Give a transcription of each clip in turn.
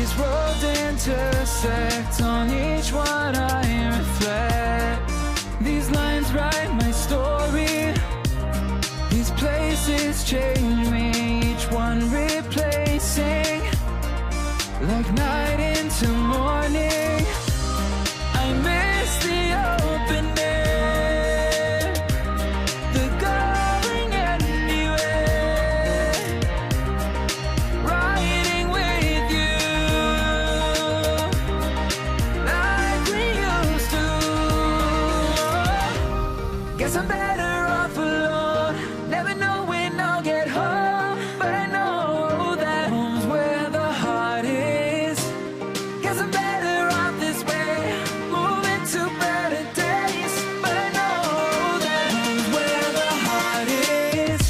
These roads intersect, on each one I reflect. These lines write my story, these places change me, each one replacing, like night into morning. I miss the open air, the going anywhere, riding with you like we used to. Guess I'm better off alone, never know when I'll get home, but I know that home's where the heart is. Guess I'm better off this way, moving to better days, but I know that home's where the heart is.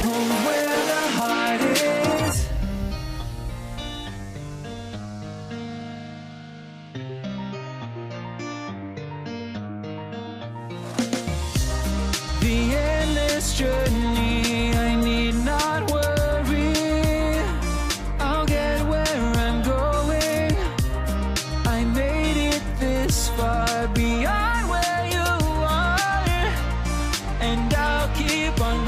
Home's where the heart is. The endless journey, I need not worry, I'll get where I'm going. I made it this far, beyond where you are, and I'll keep on